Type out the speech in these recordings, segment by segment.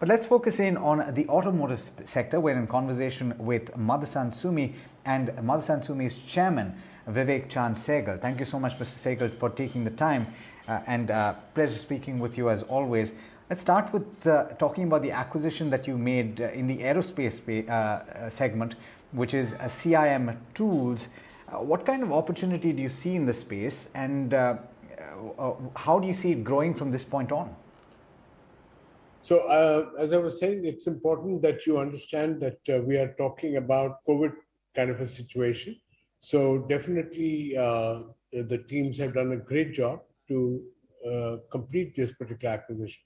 But let's focus in on the automotive sector. We're in conversation with Motherson Sumi and Motherson Sumi's chairman, Vivek Chaand Sehgal. Thank you so much, Mr. Sehgal, for taking the time, and pleasure speaking with you as always. Let's start with talking about the acquisition that you made in the aerospace segment, which is CIM Tools. What kind of opportunity do you see in the space, and how do you see it growing from this point on? So, as I was saying, it's important that you understand that we are talking about COVID kind of a situation. So definitely the teams have done a great job to complete this particular acquisition.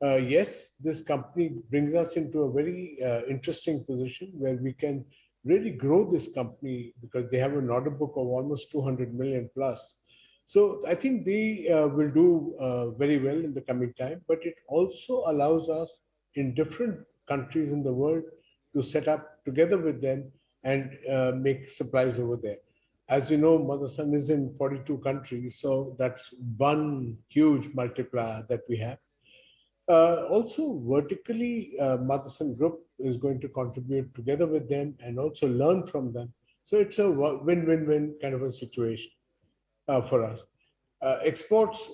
Yes, this company brings us into a very interesting position where we can really grow this company because they have an order book of almost 200 million plus. So I think they will do very well in the coming time, but it also allows us in different countries in the world to set up together with them and make supplies over there. As you know, Motherson is in 42 countries, so that's one huge multiplier that we have. Also, vertically, Motherson Group is going to contribute together with them and also learn from them. So it's a win-win-win kind of a situation for us. Exports,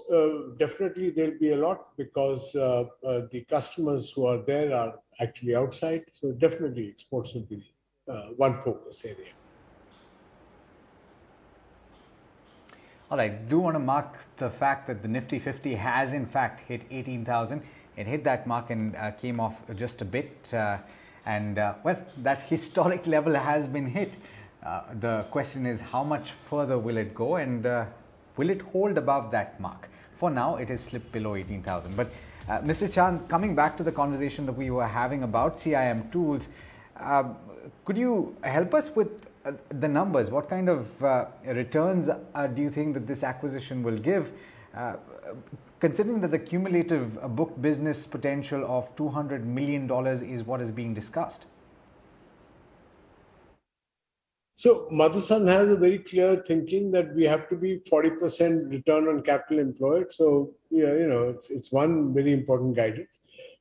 definitely there'll be a lot because the customers who are there are actually outside. So definitely exports will be one focus area. All right, I do want to mark the fact that the Nifty 50 has in fact hit 18,000. It hit that mark and came off just a bit. Well, that historic level has been hit. The question is, how much further will it go, and will it hold above that mark? For now, it has slipped below 18,000. But Mr. Chand, coming back to the conversation that we were having about CIM Tools, could you help us with the numbers? What kind of returns do you think that this acquisition will give? Considering that the cumulative book business potential of $200 million is what is being discussed. So Motherson has a very clear thinking that we have to be 40% return on capital employed. So yeah, it's one very important guidance.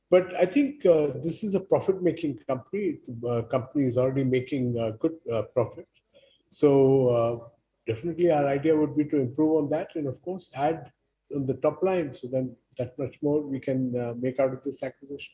But I think this is a profit-making company. The company is already making good profits. So definitely our idea would be to improve on that and of course add on the top line. So then that much more we can make out of this acquisition.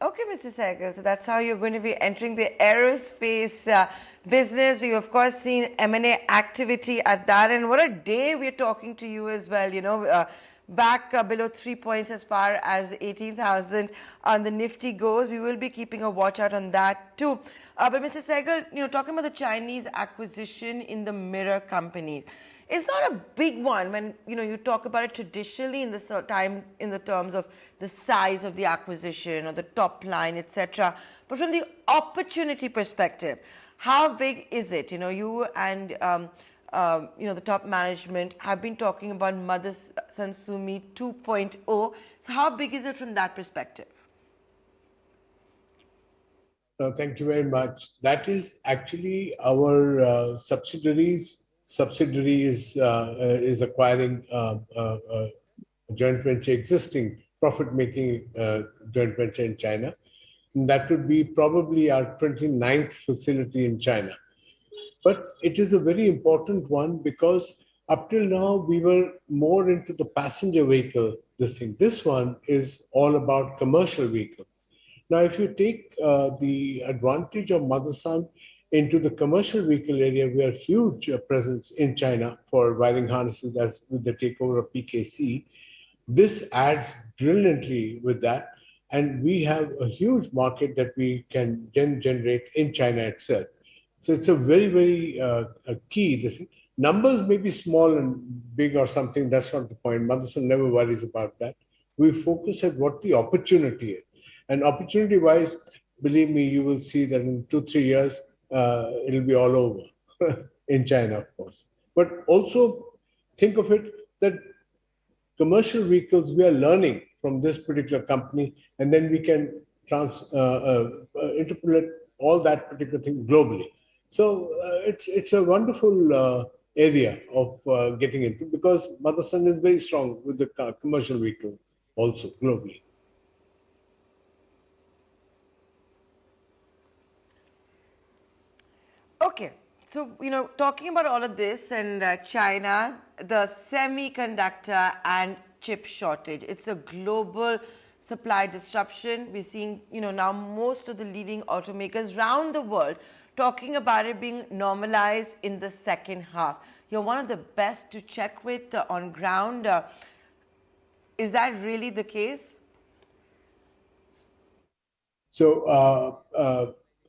Okay, Mr. Sehgal, so that's how you're going to be entering the aerospace business. We've, of course, seen M&A activity at that. And what a day we're talking to you as well, back below 3 points as far as 18,000 on the Nifty goes. We will be keeping a watch out on that too. But Mr. Sehgal, talking about the Chinese acquisition in the mirror companies, it's not a big one when you talk about it traditionally in the terms of the size of the acquisition or the top line, etc. But from the opportunity perspective, how big is it? You and the top management have been talking about Motherson Sumi 2.0. So how big is it from that perspective? Thank you very much. That is actually our subsidiary is acquiring a joint venture, existing profit-making joint venture in China. And that would be probably our 29th facility in China. But it is a very important one because up till now, we were more into the passenger vehicle, This one is all about commercial vehicles. Now, if you take the advantage of Motherson into the commercial vehicle area, we have huge presence in China for wiring harnesses as with the takeover of PKC. This adds brilliantly with that. And we have a huge market that we can generate in China itself. So it's a very, very key. Numbers may be small and big or something. That's not the point. Motherson never worries about that. We focus at what the opportunity is. And opportunity-wise, believe me, you will see that in 2-3 years, it'll be all over in China, of course. But also think of it that commercial vehicles, we are learning from this particular company, and then we can interpolate all that particular thing globally. So it's a wonderful area of getting into, because Motherson is very strong with the commercial vehicle also globally. Okay, so talking about all of this and China, the semiconductor and chip shortage, it's a global supply disruption. We're seeing, now most of the leading automakers around the world talking about it being normalized in the second half. You're one of the best to check with on ground. Is that really the case? So,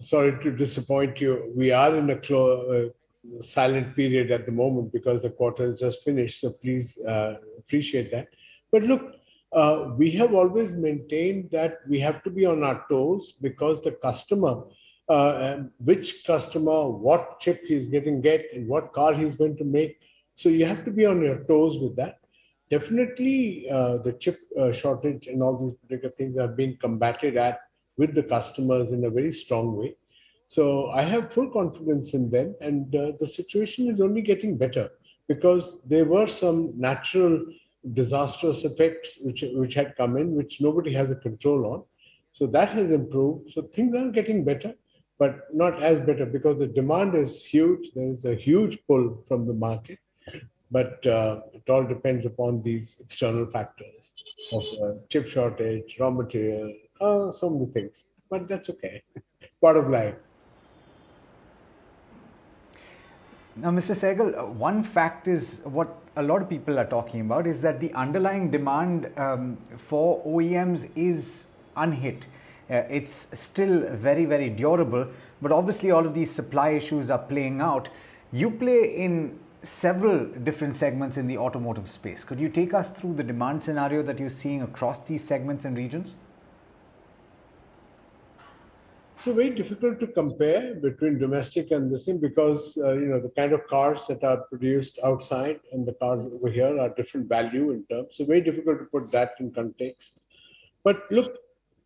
sorry to disappoint you. We are in a silent period at the moment because the quarter is just finished. So please appreciate that. But look, we have always maintained that we have to be on our toes, because the customer, which customer, what chip he's get, and what car he's going to make. So you have to be on your toes with that. Definitely, the chip shortage and all these particular things are being combated with the customers in a very strong way. So I have full confidence in them, and the situation is only getting better, because there were some natural disastrous effects which had come in, which nobody has a control on. So that has improved. So things are getting better, but not as better, because the demand is huge. There is a huge pull from the market, but it all depends upon these external factors of chip shortage, raw material, so many things. But that's okay. Part of life. Now, Mr. Sehgal, one fact is what a lot of people are talking about is that the underlying demand for OEMs is unhit. It's still very, very durable, but obviously all of these supply issues are playing out. You play in several different segments in the automotive space. Could you take us through the demand scenario that you're seeing across these segments and regions? So very difficult to compare between domestic and this thing, because the kind of cars that are produced outside and the cars over here are different value in terms. So very difficult to put that in context. But look,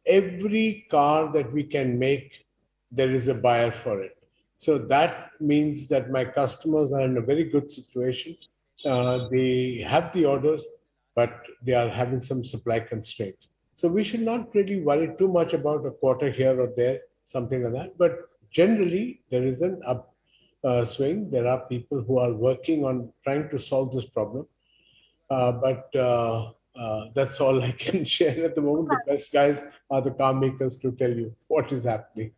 every car that we can make, there is a buyer for it. So that means that my customers are in a very good situation. They have the orders, but they are having some supply constraints. So we should not really worry too much about a quarter here or there, something like that. But generally, there is an upswing. There are people who are working on trying to solve this problem. But that's all I can share at the moment. The best guys are the car makers to tell you what is happening.